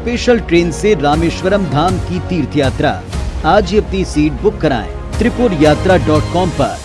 Special train से रामेश्वरम धाम की तीर्थ यात्रा। आज ही अपनी सीट बुक कराएं tripurayatra.com पर।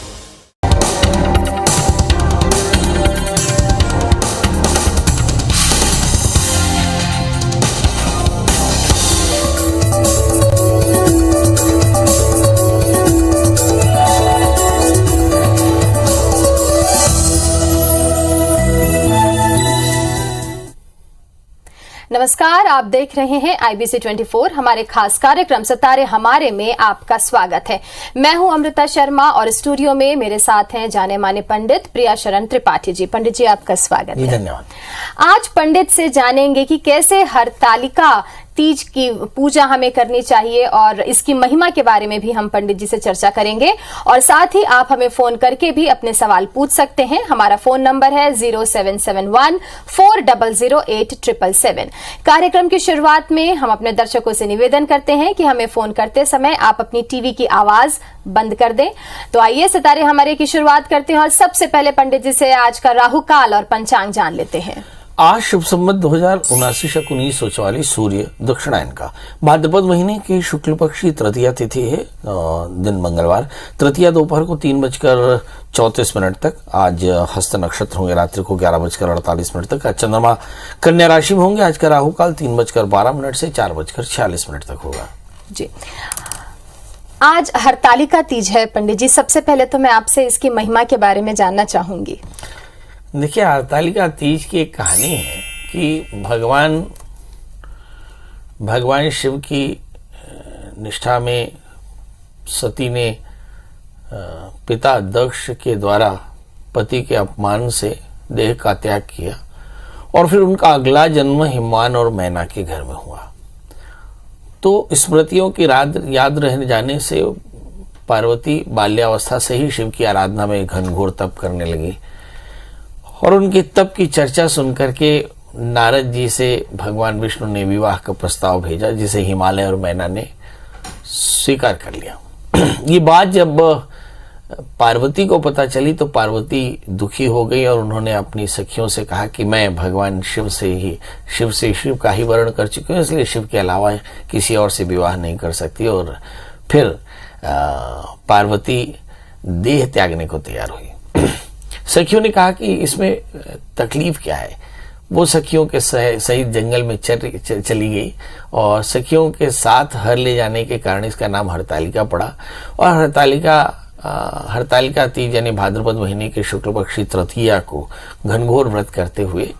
नमस्कार, आप देख रहे हैं IBC 24। हमारे खास कार्यक्रम सितारे हमारे में आपका स्वागत है। मैं हूं अमृता शर्मा और स्टूडियो में मेरे साथ हैं जाने माने पंडित प्रिया शरण त्रिपाठी जी। पंडित जी, आपका स्वागत है। धन्यवाद। आज पंडित से जानेंगे कि कैसे हरतालिका तीज की पूजा हमें करनी चाहिए और इसकी महिमा के बारे में भी हम पंडित जी से चर्चा करेंगे। और साथ ही आप हमें फोन करके भी अपने सवाल पूछ सकते हैं। हमारा फोन नंबर है 0771-400-8777। कार्यक्रम की शुरुआत में हम अपने दर्शकों से निवेदन करते हैं कि हमें फोन करते समय आप अपनी टीवी की आवाज बंद कर दें। तो आइए सितारे हमारे की शुरुआत करते हैं और सबसे पहले पंडित जी से आज का राहु काल और पंचांग जान लेते हैं। आज शुभ संवत 2079 शक 1944 सूर्य दक्षिणायन का भाद्रपद महीने की शुक्ल पक्ष की तृतीया तिथि है, दिन मंगलवार। तृतीया दोपहर को 3:34 तक। आज हस्त नक्षत्र होंगे रात्रि को 11:48 तक। आज चंद्रमा कन्या राशि में होंगे। आज का राहु काल 3:12 से 4:46 तक होगा। जी, आज हरतालिका तीज है पंडित जी। सबसे पहले तो मैं आपसे इसकी महिमा के बारे में जानना चाहूंगी। देखिए, हरतालिका तीज की एक कहानी है कि भगवान शिव की निष्ठा में सती ने पिता दक्ष के द्वारा पति के अपमान से देह का त्याग किया और फिर उनका अगला जन्म हिमवान और मैना के घर में हुआ। तो स्मृतियों की याद रह जाने से पार्वती बाल्यावस्था से ही शिव की आराधना में घनघोर तप करने लगी और उनके तप की चर्चा सुनकर के नारद जी से भगवान विष्णु ने विवाह का प्रस्ताव भेजा, जिसे हिमालय और मैना ने स्वीकार कर लिया। ये बात जब पार्वती को पता चली तो पार्वती दुखी हो गई और उन्होंने अपनी सखियों से कहा कि मैं भगवान शिव शिव का ही वर्ण कर चुकी हूँ, इसलिए शिव के अलावा किसी और से विवाह नहीं कर सकती। और फिर पार्वती देह त्यागने को तैयार हुई। सखियों ने कहा कि इसमें तकलीफ क्या है। वो सखियों के सहित जंगल में चली गई और सखियों के साथ हर ले जाने के कारण इसका नाम हरतालिका पड़ा। और हरतालिका तीज यानी भाद्रपद महीने के शुक्ल पक्ष की तृतीया को घनघोर व्रत करते हुए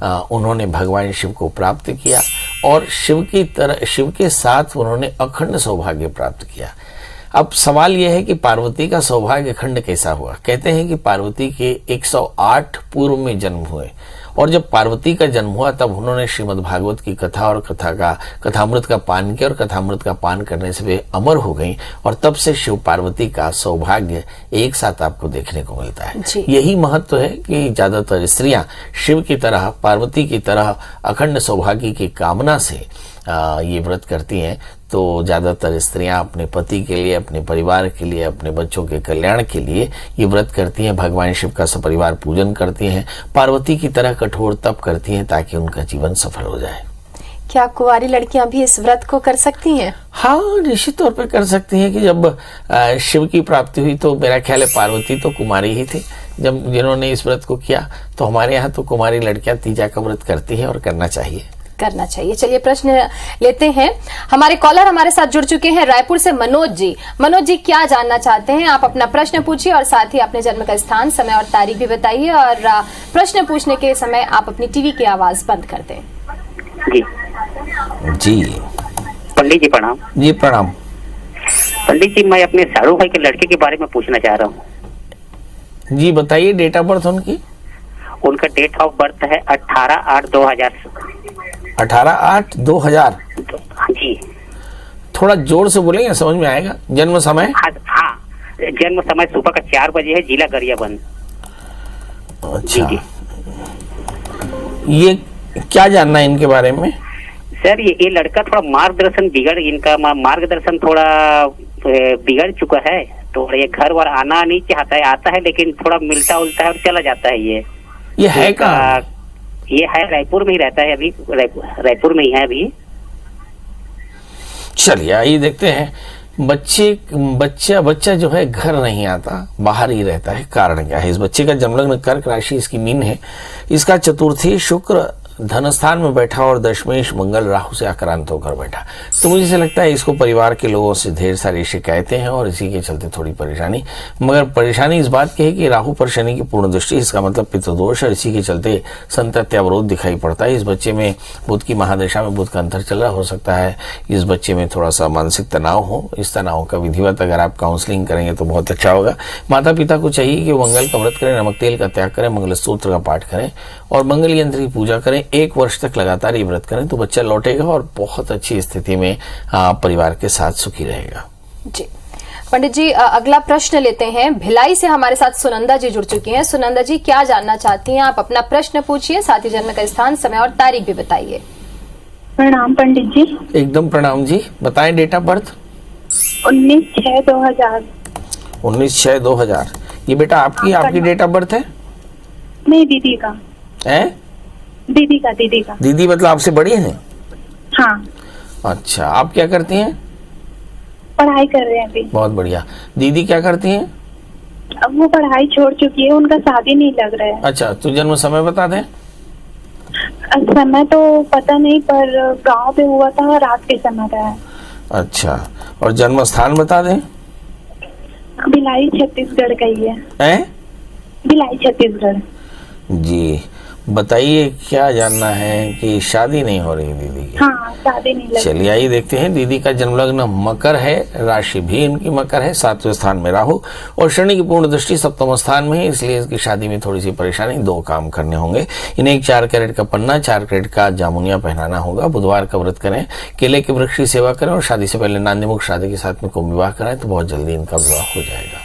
उन्होंने भगवान शिव को प्राप्त किया और शिव के साथ उन्होंने अखंड सौभाग्य प्राप्त किया। अब सवाल यह है कि पार्वती का सौभाग्य खंड कैसा हुआ। कहते हैं कि पार्वती के 108 पूर्व में जन्म हुए और जब पार्वती का जन्म हुआ तब उन्होंने श्रीमद् भागवत की कथा और कथामृत का पान किया और कथामृत का पान करने से वे अमर हो गईं और तब से शिव पार्वती का सौभाग्य एक साथ आपको देखने को मिलता है। यही महत्व है कि ज्यादातर स्त्रियां शिव की तरह पार्वती की तरह अखंड सौभाग्य की कामना से ये व्रत करती हैं। तो ज्यादातर स्त्रियां अपने पति के लिए, अपने परिवार के लिए, अपने बच्चों के कल्याण के लिए ये व्रत करती हैं। भगवान शिव का सपरिवार पूजन करती हैं, पार्वती की तरह कठोर तप करती हैं ताकि उनका जीवन सफल हो जाए। क्या कुंवारी लड़कियां भी इस व्रत को कर सकती हैं? हाँ, निश्चित तौर पर कर सकती हैं। कि जब शिव की प्राप्ति हुई तो मेरा ख्याल है पार्वती तो कुमारी ही थी जब जिन्होंने इस व्रत को किया। तो हमारे यहाँ तो कुमारी लड़कियां तीजा का व्रत करती हैं और करना चाहिए। चलिए प्रश्न लेते हैं। हमारे कॉलर हमारे साथ जुड़ चुके हैं रायपुर से मनोज जी। मनोज जी, क्या जानना चाहते हैं? आप अपना प्रश्न पूछिए और साथ ही अपने जन्म का स्थान, समय और तारीख भी बताइए और प्रश्न पूछने के समय आप अपनी टीवी की आवाज बंद कर दें। जी पंडित जी प्रणाम। जी प्रणाम। पंडित जी, मैं अपने सारू भाई के लड़के के बारे में पूछना चाह रहा हूँ। जी बताइए, डेट ऑफ बर्थ उनकी? उनका डेट ऑफ बर्थ है 18/8/2000। 18/8/2000। जी, थोड़ा जोर से बोलेंगे, समझ में आएगा। जन्म समय? हाँ, जन्म समय सुबह का 4 बजे है, जिला गरियाबंद। अच्छा, ये क्या जानना है इनके बारे में? सर, ये लड़का थोड़ा मार्गदर्शन थोड़ा बिगड़ चुका है। तो ये घर वर आना नहीं चाहता है, आता है लेकिन थोड़ा मिलता उलता है और चला जाता है। ये है कहाँ? ये है रायपुर में ही रहता है, अभी रायपुर में ही है अभी। चलिए आइए देखते हैं बच्चा जो है घर नहीं आता, बाहर ही रहता है। कारण क्या है? इस बच्चे का जन्मलग्न कर्क राशि, इसकी मीन है, इसका चतुर्थी शुक्र धन स्थान में बैठा और दशमेश मंगल राहु से आक्रांत होकर बैठा। तो मुझे ऐसा लगता है इसको परिवार के लोगों से ढेर सारी शिकायतें हैं और इसी के चलते थोड़ी परेशानी। मगर परेशानी इस बात की है कि राहु पर शनि की पूर्ण दृष्टि, इसका मतलब पितृदोष, और इसी के चलते संतति अवरोध दिखाई पड़ता है। इस बच्चे में बुध की महादशा में बुध का अंतर चल रहा, हो सकता है इस बच्चे में थोड़ा सा मानसिक तनाव हो। इस तनाव का विधिवत अगर आप काउंसलिंग करेंगे तो बहुत अच्छा होगा। माता पिता को चाहिए कि मंगल का व्रत करें, नमक तेल का त्याग करें, मंगल सूत्र का पाठ करें और मंगल यंत्र की पूजा करें। 1 वर्ष तक लगातार ये व्रत करें तो बच्चा लौटेगा और बहुत अच्छी स्थिति में परिवार के साथ सुखी रहेगा। जी पंडित जी, अगला प्रश्न लेते हैं। भिलाई से हमारे साथ सुनंदा जी जुड़ चुकी हैं। सुनंदा जी क्या जानना चाहती हैं? आप अपना प्रश्न पूछिए, साथ ही जन्म का स्थान, समय और तारीख भी बताइए। प्रणाम पंडित जी। एकदम प्रणाम जी। बताएं डेट ऑफ बर्थ। 19/6/2000। 19/6/2000। ये बेटा आपकी डेट ऑफ बर्थ है? नहीं, दीदी का है। दीदी का दीदी मतलब आपसे बड़ी है? हाँ। अच्छा, आप क्या करती हैं? पढ़ाई कर रहे हैं अभी। बहुत बढ़िया। दीदी क्या करती हैं? अब वो पढ़ाई छोड़ चुकी है, उनका शादी नहीं लग रहा है। अच्छा, तो जन्म समय बता दें। समय तो पता नहीं, पर गांव पे हुआ था, रात के समय का है। अच्छा, और जन्म स्थान बता दें। भिलाई छत्तीसगढ़ का ही है। भिलाई छत्तीसगढ़। जी बताइए क्या जानना है? कि शादी नहीं हो रही दीदी की? हाँ, शादी नहीं लगी। चलिए आइए देखते हैं। दीदी का जन्मलग्न मकर है, राशि भी इनकी मकर है, 7वें स्थान में राहु और शनि की पूर्ण दृष्टि 7वें स्थान में है, इसलिए इसकी शादी में थोड़ी सी परेशानी। 2 काम करने होंगे इन्हें। 1 4 कैरेट का पन्ना, 4 कैरेट का जामुनिया पहनाना होगा। बुधवार का व्रत करें, केले के वृक्ष की सेवा करें और शादी से पहले नान्यमुख शादी के साथ में कुंभ विवाह कराएं तो बहुत जल्दी इनका विवाह हो जाएगा।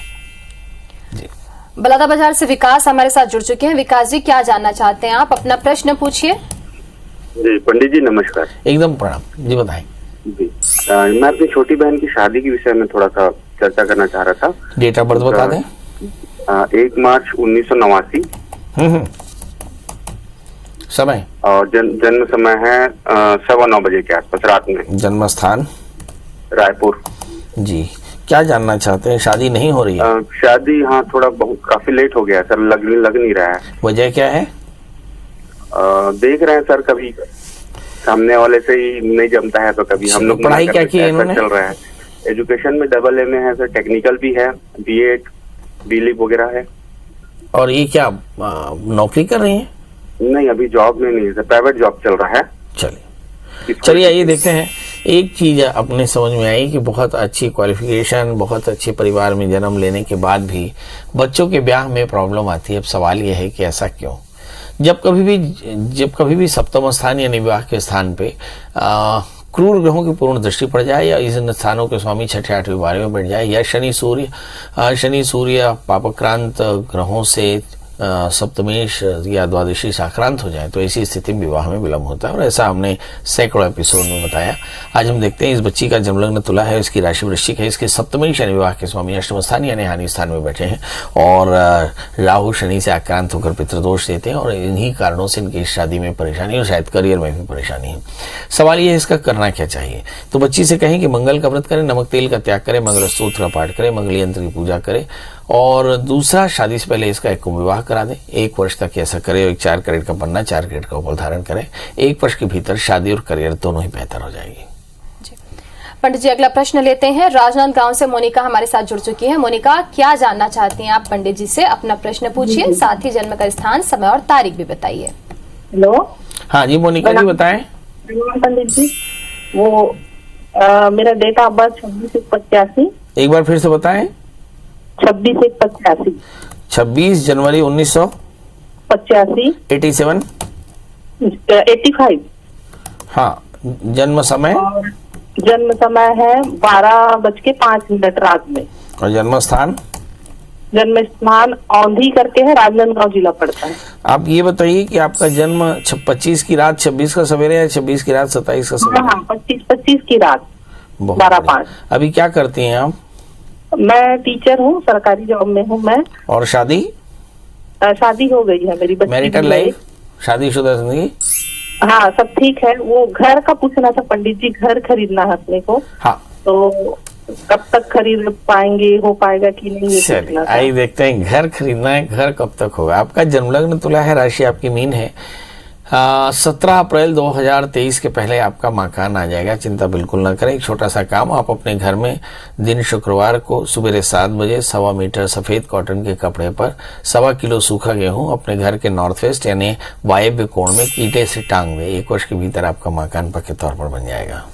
जी बलौदा बाजार से विकास हमारे साथ जुड़ चुके हैं। विकास जी क्या जानना चाहते हैं? आप अपना प्रश्न पूछिए। जी पंडित जी नमस्कार। एकदम प्रणाम जी, बताएं। जी मैं अपनी छोटी बहन की शादी के विषय में थोड़ा सा चर्चा करना चाह रहा था। डेट ऑफ बर्थ बता दें। 1 मार्च 1989। समय और जन्म समय है 9:15 बजे के आसपास रात में। जन्म स्थान रायपुर। जी क्या जानना चाहते हैं? शादी नहीं हो रही है? शादी हाँ थोड़ा बहुत काफी लेट हो गया सर, लग नहीं रहा है। वजह क्या है? देख रहे हैं सर, कभी सामने वाले से ही नहीं जमता है तो कभी हम लोग। पढ़ाई क्या की है इन्होंने? चल रहा है एजुकेशन में AA में है सर, टेक्निकल भी है, B.Ed B.Lic वगैरह है। और ये क्या नौकरी कर रही है? नहीं अभी जॉब में नहीं है सर, प्राइवेट जॉब चल रहा है। चलिए आइए देखते हैं। एक चीज अपने समझ में आई कि बहुत अच्छी क्वालिफिकेशन, बहुत अच्छे परिवार में जन्म लेने के बाद भी बच्चों के ब्याह में प्रॉब्लम आती है। अब सवाल यह है कि ऐसा क्यों? जब कभी भी सप्तम स्थान यानी विवाह के स्थान पे क्रूर ग्रहों की पूर्ण दृष्टि पड़ जाए या इन स्थानों के स्वामी 6ठे 8वें 12वें बैठ जाए या शनि सूर्य पापक्रांत ग्रहों से सप्तमेश या द्वादशी साक्रांत हो जाए तो ऐसी स्थिति में विवाह में विलंब होता है और ऐसा हमने सैकड़ों एपिसोड में बताया। आज हम देखते हैं इस बच्ची का जन्मलग्न तुला है, इसकी राशि वृश्चिक है, इसके सप्तमेश यानी विवाह के स्वामी अष्टम स्थान यानी हानि स्थान में बैठे हैं और राहु शनि से आक्रांत होकर पितृदोष देते हैं और इन्हीं कारणों से इनकी शादी में परेशानी और शायद करियर में भी परेशानी है। सवाल ये है इसका करना क्या चाहिए? तो बच्ची से कहें कि मंगल का व्रत करें, नमक तेल का त्याग करें, मंगल सूत्र का पाठ करें, मंगल यंत्र की पूजा करें और दूसरा शादी से पहले इसका एक कुंभ विवाह करा दें। 1 वर्ष तक ऐसा करें। 4 कैरेट का पन्ना, 4 कैरेट का उपल धारण करें। 1 वर्ष के भीतर शादी और करियर दोनों ही बेहतर हो जाएगी। पंडित जी अगला प्रश्न लेते हैं। राजनांदगांव से मोनिका हमारे साथ जुड़ चुकी है। मोनिका क्या जानना चाहती हैं आप? पंडित जी से अपना प्रश्न पूछिए, साथ ही जन्म का स्थान, समय और तारीख भी बताइए। हेलो। हाँ जी मोनिका जी बताएं। पंडित जी वो मेरा डेट ऑफ बर्थ 26/1/85। एक बार फिर से बताएं। 26/1/85। 26 जनवरी 1985। 85। हाँ। जन्म समय? जन्म समय है 12:05 रात में। और जन्म स्थान? जन्म स्थान औंधी करके है, राजनांदगांव जिला पड़ता है। आप ये बताइए कि आपका जन्म 25 की रात 26 का सवेरे या 26 की रात 27 का सवेरे? हाँ 25 की रात 12:05। अभी क्या करती हैं आप? मैं टीचर हूँ, सरकारी जॉब में हूँ मैं। और शादी? शादी हो गई है मेरी। Marital life? शादीशुदा जिंदगी? हाँ सब ठीक है। वो घर का पूछना था पंडित जी, घर खरीदना है अपने को, हाँ तो कब तक खरीद पाएंगे, हो पाएगा कि नहीं, ये चलिए पूछना था। आइए देखते हैं, घर खरीदना है, घर कब तक होगा। आपका जन्मलग्न तुला है, राशि आपकी मीन है। 17 अप्रैल 2023 के पहले आपका मकान आ जाएगा, चिंता बिल्कुल ना करें। एक छोटा सा काम, आप अपने घर में दिन शुक्रवार को सुबह 7 बजे 1.25 मीटर सफेद कॉटन के कपड़े पर 1.25 किलो सूखा गेहूं अपने घर के नॉर्थ वेस्ट यानी वायव्य कोण में ईंटे से टांग दे। 1 वर्ष के भीतर आपका मकान पक्के तौर पर बन जाएगा।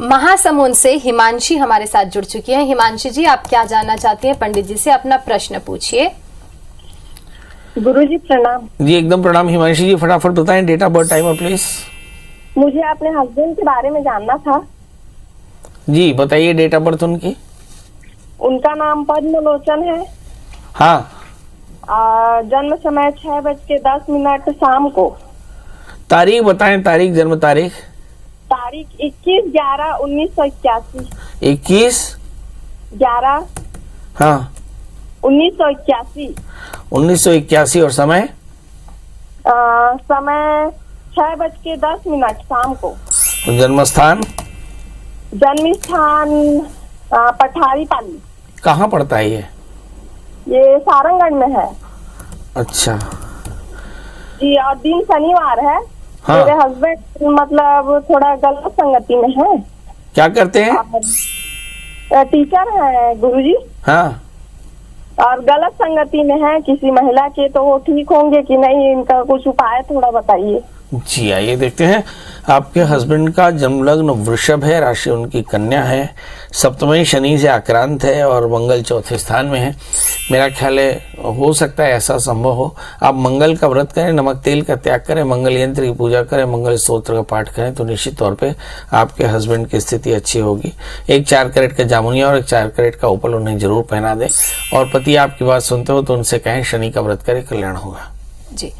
महासमुंद से हिमांशी हमारे साथ जुड़ चुकी है। हिमांशी जी, आप क्या जानना चाहती हैं पंडित जी से? अपना प्रश्न पूछिए। गुरुजी प्रणाम। जी एकदम प्रणाम हिमांशी जी, फटाफट बताएं date of birth, time please. मुझे अपने हस्बैंड के बारे में जानना था। जी बताइए डेट ऑफ बर्थ उनकी। उनका नाम पद्मलोचन है। हाँ। जन्म समय 6:10 शाम को। तारीख बताएं, तारीख, जन्म तारीख। तारीख 21/11/1981। 21/11 हाँ 1981। 1981 और समय समय 6:10 शाम को। और जन्म स्थान? जन्म स्थान पठारी पाली। कहाँ पड़ता है ये सारंगगढ़ में है। अच्छा जी, और दिन शनिवार है। हाँ। मेरे हस्बैंड मतलब थोड़ा गलत संगति में है। क्या करते हैं? टीचर है गुरुजी। हाँ। और गलत संगति में है किसी महिला के, तो वो ठीक होंगे कि नहीं, इनका कुछ उपाय थोड़ा बताइए। जी आइए देखते हैं। आपके हस्बैंड का जन्मलग्न वृषभ है, राशि उनकी कन्या है, सप्तमी शनि से आक्रांत है और मंगल चौथे स्थान में है। मेरा ख्याल है हो सकता है ऐसा संभव हो। आप मंगल का व्रत करें, नमक तेल का त्याग करें, मंगल यंत्र की पूजा करें, मंगल स्तोत्र का पाठ करें तो निश्चित तौर पे आपके हस्बैंड की स्थिति अच्छी होगी। एक 4 कैरेट का जामुनिया और एक 4 कैरेट का उपल उन्हें जरूर पहना दें। और पति आपकी बात सुनते हो तो उनसे कहें शनि का व्रत करें, कल्याण होगा। जी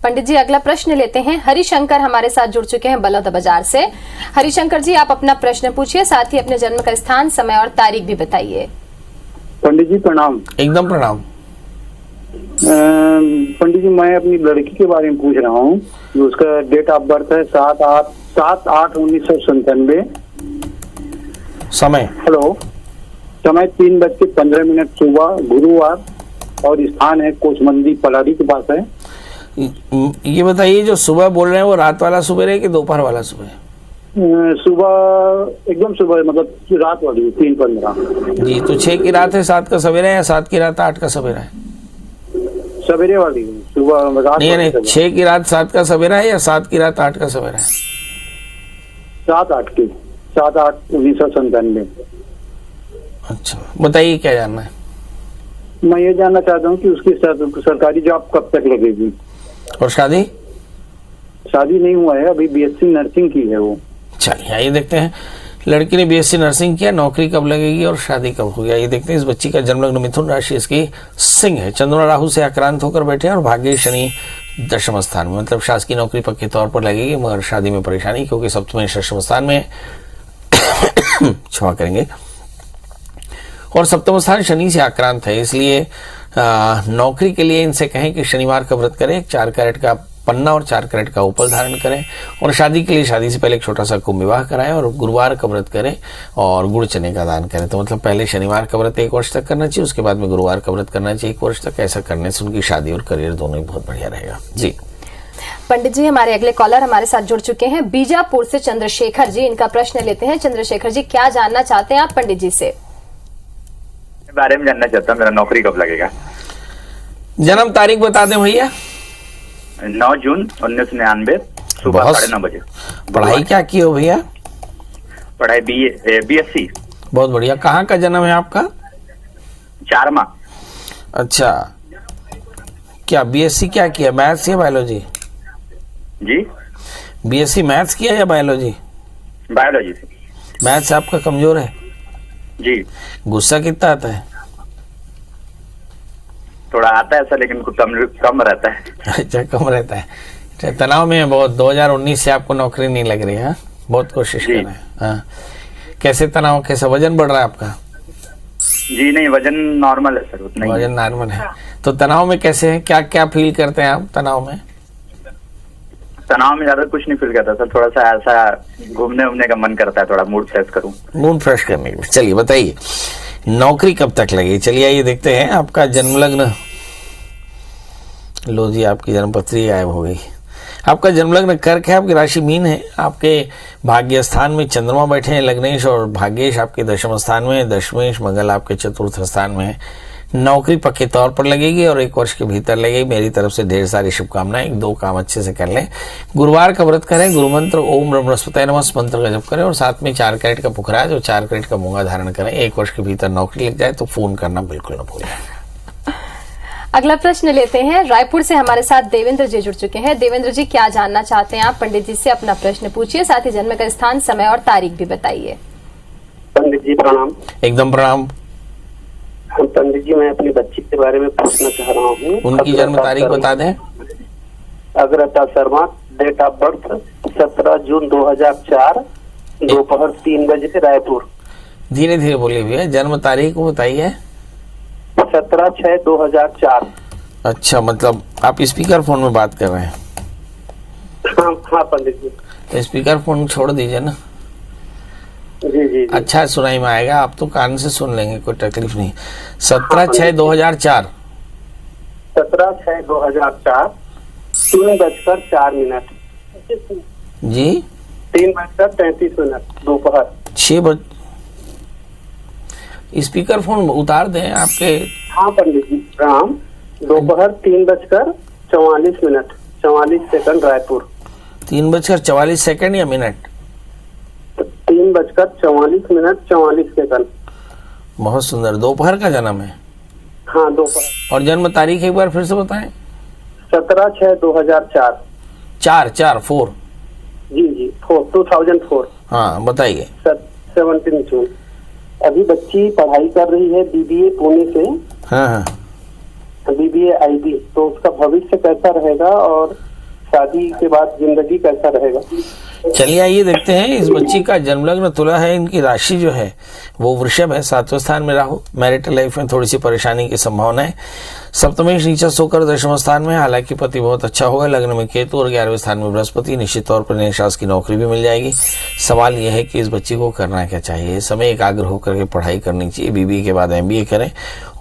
पंडित जी, अगला प्रश्न लेते हैं। हरिशंकर हमारे साथ जुड़ चुके हैं बलौदा बाजार से। हरिशंकर जी, आप अपना प्रश्न पूछिए, साथ ही अपने जन्म का स्थान, समय और तारीख भी बताइए। पंडित जी प्रणाम। एकदम प्रणाम। पंडित जी, मैं अपनी लड़की के बारे में पूछ रहा हूँ। उसका डेट ऑफ बर्थ है 7/8/1997। समय? हेलो, समय 3:15 सुबह, गुरुवार, और स्थान है कोचमंदी पलारी के पास है। ये बताइए जो सुबह बोल रहे हैं वो रात वाला सुबह है कि दोपहर वाला सुबह है? सुबह, एकदम सुबह, मतलब रात वाली 3:15। जी, तो 6 की रात है 7 का सवेरा है या 7 की रात 8 का सवेरा है? सवेरे वाली सुबह, रात नहीं 6 की रात 7 का सवेरा है या 7 की रात 8 का सवेरा है? 7/8 की, 7/8/1997। अच्छा बताइए क्या जानना है? मैं ये जानना चाहता हूँ कि उसकी सरकारी जॉब कब तक लगेगी। और शादी? शादी नहीं हुआ है अभी, BSc नर्सिंग की है वो। चलिए आइए देखते हैं। लड़की ने BSc नर्सिंग किया, नौकरी कब लगेगी और शादी कब होगी? आइए देखते हैं। इस बच्ची का जन्मलग्न मिथुन राशि, इसकी सिंह है, चंद्रमा राहु से आक्रांत होकर बैठे हैं और भाग्य शनि दशम स्थान में, मतलब शासकीय नौकरी पक्के तौर पर लगेगी मगर शादी में परेशानी, क्योंकि सप्तमी दशम स्थान में क्षमा करेंगे और सप्तम स्थान शनि से आक्रांत है। इसलिए नौकरी के लिए इनसे कहें कि शनिवार का व्रत करें, 4 कैरेट का पन्ना और 4 कैरेट का उपल धारण करें और शादी के लिए शादी से पहले एक छोटा सा कुंभ विवाह कराएं और गुरुवार का व्रत करें और गुड़ चने का दान करें। तो मतलब पहले शनिवार का व्रत 1 वर्ष तक करना चाहिए, उसके बाद में गुरुवार का व्रत करना चाहिए 1 वर्ष तक। ऐसा करने से उनकी शादी और करियर दोनों ही बहुत बढ़िया रहेगा। जी पंडित जी, हमारे अगले कॉलर हमारे साथ जुड़ चुके हैं बीजापुर से चंद्रशेखर जी। इनका प्रश्न लेते हैं। चंद्रशेखर जी, क्या जानना चाहते हैं आप पंडित जी से? बारे में जानना चाहता हूँ, मेरा नौकरी कब लगेगा। जन्म तारीख बता दें भैया। 9 जून 1999 सुबह 9:30 बजे। पढ़ाई क्या की हो भैया? पढ़ाई BSc। बहुत बढ़िया। कहाँ का जन्म है आपका? चारमा। अच्छा, क्या BSc क्या किया, मैथ्स या बायोलॉजी? जी, BSc मैथ्स किया या बायोलॉजी? बायोलॉजी से। मैथ्स आपका कमजोर है जी। गुस्सा कितना आता है? थोड़ा आता है सर, लेकिन कम रहता है। अच्छा, कम रहता है। अच्छा, तनाव में है बहुत। 2019 से आपको नौकरी नहीं लग रही है? बहुत कोशिश कर रहे हैं। हाँ, कैसे तनाव, कैसा वजन बढ़ रहा है आपका? जी नहीं, वजन नॉर्मल है सर, उतना ही। वजन नॉर्मल है। तो तनाव में कैसे है, क्या क्या फील करते हैं आप तनाव में? तनाव में ज्यादा कुछ नहीं फील करता सर, थोड़ा सा ऐसा घूमने उमने का मन करता है, थोड़ा मूड फ्रेश करूं। मूड फ्रेश करने के लिए चलिए बताइए नौकरी कब तक लगी। चलिए आइए देखते हैं आपका जन्म लग्न। लो जी आपकी जन्मपत्री गायब हो गई। आपका जन्म लग्न कर्क है, आपकी राशि मीन है, आपके भाग्य स्थान में चंद्रमा बैठे हैं लग्नेश, और भाग्येश आपके दशम स्थान में है, दशमेश मंगल आपके चतुर्थ स्थान में है। नौकरी पक्के तौर पर लगेगी और 1 वर्ष के भीतर लगेगी। मेरी तरफ से ढेर सारी शुभकामनाएं। 1-2 काम अच्छे से कर लें। गुरुवार का व्रत करें, गुरु मंत्र ओम ब्रह्मस्पताय नमः मंत्र का जप करें, और साथ में 4 कैरेट का पुखराज और 4 कैरेट का मूंगा धारण करें। 1 वर्ष के भीतर नौकरी लग जाए तो फोन करना बिल्कुल न भूलें। अगला प्रश्न लेते हैं। रायपुर से हमारे साथ देवेंद्र जी जुड़ चुके हैं। देवेंद्र जी क्या जानना चाहते हैं आप? पंडित जी से अपना प्रश्न पूछिए, साथ ही जन्म का स्थान, समय और तारीख भी बताइए। पंडित जी प्रणाम। एकदम प्रणाम। पंडित जी मैं अपनी बच्ची के बारे में पूछना चाह रहा हूँ। उनकी जन्म तारीख बता दें। अग्रता शर्मा, डेट ऑफ बर्थ 17 जून 2004, दोपहर 3 बजे, रायपुर। धीरे धीरे बोलिए भैया, जन्म तारीख को बताइए। 17/6/2004। अच्छा, मतलब आप स्पीकर फोन में बात कर रहे हैं? हाँ पंडित जी। तो स्पीकर फोन छोड़ दीजिए ना। जी जी। अच्छा सुनाई में आएगा, आप तो कान से सुन लेंगे, कोई तकलीफ नहीं। 17/6/2004। 17/6/2004, 3:04 जी, 3:33 दोपहर 6 बज। स्पीकर फोन उतार दें आपके। हाँ पंडित जी प्रणाम। दोपहर 3:44 रायपुर। 3:44 या मिनट? 3:44 बहुत सुंदर। दोपहर का जन्म है? हाँ दोपहर। और जन्म तारीख एक बार फिर से बताएं। 17/6/2004। 4 जी जी 2004। हाँ बताइए। 17 जून। अभी बच्ची पढ़ाई कर रही है BBA पुणे से। हाँ, BBA IB। तो उसका भविष्य कैसा रहेगा और शादी के बाद जिंदगी कैसा रहेगा? चलिए आइए देखते हैं। इस बच्ची का जन्म लग्न तुला है, इनकी राशि जो है वो वृषभ है, 7वें स्थान में राहु। मैरिटल लाइफ में थोड़ी सी परेशानी की संभावना है। सप्तमेश नीचा सोकर दशम स्थान में, हालांकि पति बहुत अच्छा होगा। लग्न में केतु और 11वें स्थान में बृहस्पति। निश्चित तौर पर नए शासकीय नौकरी भी मिल जाएगी। सवाल यह है कि इस बच्ची को करना क्या चाहिए। इस समय एकाग्र होकर के पढ़ाई करनी चाहिए। BBA के बाद MBA करें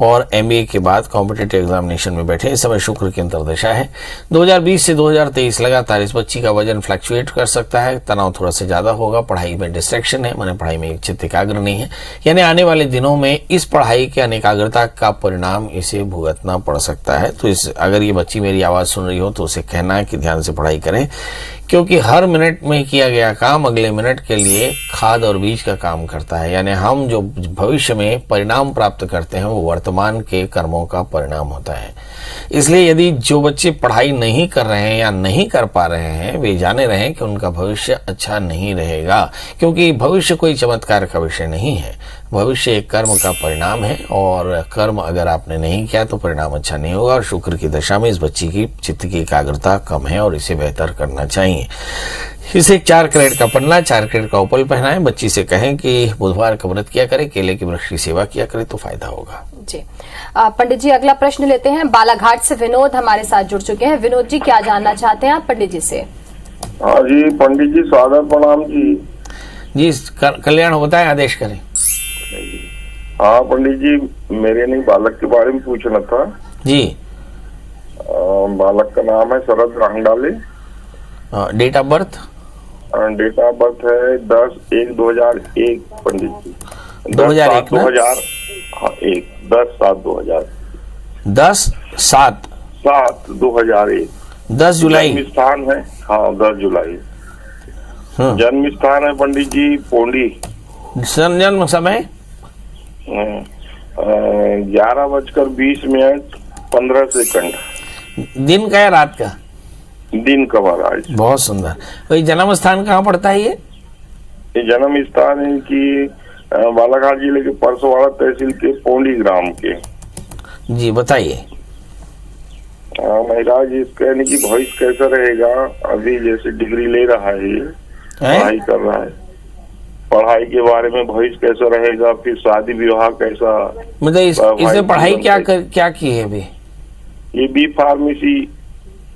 और MBA के बाद कॉम्पिटिटिव एग्जामिनेशन में बैठे। इस समय शुक्र की अंतर्दशा है। 2020 से 2023 लगातार इस बच्ची का वजन फ्लक्चुएट कर सकता है। तनाव थोड़ा सा ज्यादा होगा। पढ़ाई में डिस्ट्रैक्शन है, माने पढ़ाई में चित्त एकाग्र नहीं है। यानी आने वाले दिनों में इस पढ़ाई के अनेकाग्रता का परिणाम इसे भुगतना पड़ सकता है। तो इस अगर ये बच्ची मेरी आवाज सुन रही हो तो उसे कहना है कि ध्यान से पढ़ाई करें, क्योंकि हर मिनट में किया गया काम अगले मिनट के लिए खाद और बीज का काम करता है। यानी हम जो भविष्य में परिणाम प्राप्त करते हैं वो वर्तमान के कर्मों का परिणाम होता है। इसलिए यदि जो बच्चे पढ़ाई नहीं कर रहे हैं या नहीं कर पा रहे हैं, वे जाने रहें कि उनका भविष्य अच्छा नहीं रहेगा, क्योंकि भविष्य कोई चमत्कार का विषय नहीं है। भविष्य एक कर्म का परिणाम है, और कर्म अगर आपने नहीं किया तो परिणाम अच्छा नहीं होगा। और शुक्र की दशा में इस बच्ची की चित्त की एकाग्रता कम है और इसे बेहतर करना चाहिए। इसे 4 कैरेट का पन्ना, 4 कैरेट का उपल पहनाएं। बच्ची से कहें कि बुधवार का व्रत किया करे, केले के वृक्ष की सेवा किया करे तो फायदा होगा। जी पंडित जी अगला प्रश्न लेते हैं। बालाघाट से विनोद हमारे साथ जुड़ चुके हैं। विनोद जी क्या जानना चाहते हैं आप पंडित जी से? हाँ जी पंडित जी स्वागत, प्रणाम जी। जी कल्याण होता है, आदेश करें। हाँ पंडित जी मेरे नहीं बालक के बारे में पूछना था जी। बालक का नाम है Sharad Rangdale. Date of birth? Date of birth है 10/1/2001 पंडित जी। 2001 ना? 10/7/2000। 10/7/2001। 10 जुलाई जन्म स्थान है। हाँ 10 जुलाई जन्म स्थान है पंडित जी पोंडी। जन्म समय 11:20 दिन का या रात का? दिन का महाराज। बहुत सुंदर। वही जन्म स्थान कहाँ पड़ता है? ये जन्म स्थान है कि बालाघाट जिले के परसवाड़ा तहसील के पोंडी ग्राम के। जी बताइए। महाराज इसका यानी कि भविष्य कैसा रहेगा? अभी जैसे डिग्री ले रहा है, ये पढ़ाई कर रहा है, पढ़ाई के बारे में भविष्य कैसा रहेगा, फिर शादी विवाह कैसा? मतलब इसे पढ़ाई क्या की है अभी? ये B फार्मेसी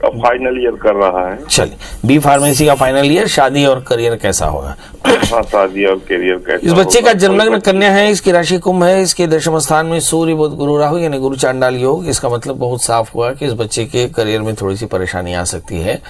का फाइनल ईयर कर रहा है। चलिए, बी फार्मेसी का फाइनल ईयर, शादी और करियर कैसा होगा? हाँ, शादी और करियर कैसा? इस बच्चे का जन्मलग्न कन्या है, इसकी राशि कुंभ है, इसके दशम स्थान में सूर्य बुध गुरु राहु यानी गुरु चांडाल योग। इसका मतलब बहुत साफ हुआ कि इस बच्चे के करियर में थोड़ी सी परेशानी आ सकती है।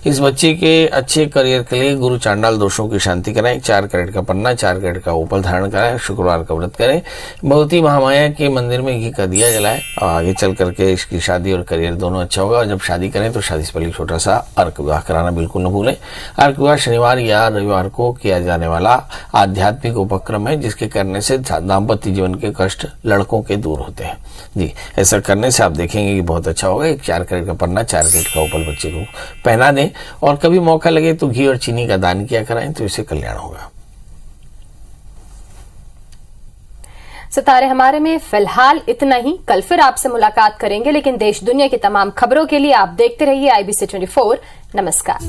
इस बच्चे के अच्छे करियर के लिए गुरु चांडाल दोषों की शांति कराएं, 4 कैरेट का पन्ना, 4 कैरेट का उपल धारण कराएं, शुक्रवार का व्रत करें, भगवती महामाया के मंदिर में घी का दिया जलाएं और आगे चल करके इसकी शादी और करियर दोनों अच्छा होगा। और जब शादी करें तो शादी से पहले छोटा सा अर्क विवाह कराना बिल्कुल न भूलें। अर्क विवाह शनिवार या रविवार को किया जाने वाला आध्यात्मिक उपक्रम है, जिसके करने से दाम्पत्य जीवन के कष्ट लड़कों के दूर होते हैं। जी, ऐसा करने से आप देखेंगे कि बहुत अच्छा होगा। एक 4 कैरेट का पन्ना, 4 कैरेट का उपल बच्चे को पहना दें और कभी मौका लगे तो घी और चीनी का दान किया कराएं तो इससे कल्याण होगा। सितारे हमारे में फिलहाल इतना ही। कल फिर आपसे मुलाकात करेंगे, लेकिन देश दुनिया की तमाम खबरों के लिए आप देखते रहिए IBC 24। नमस्कार।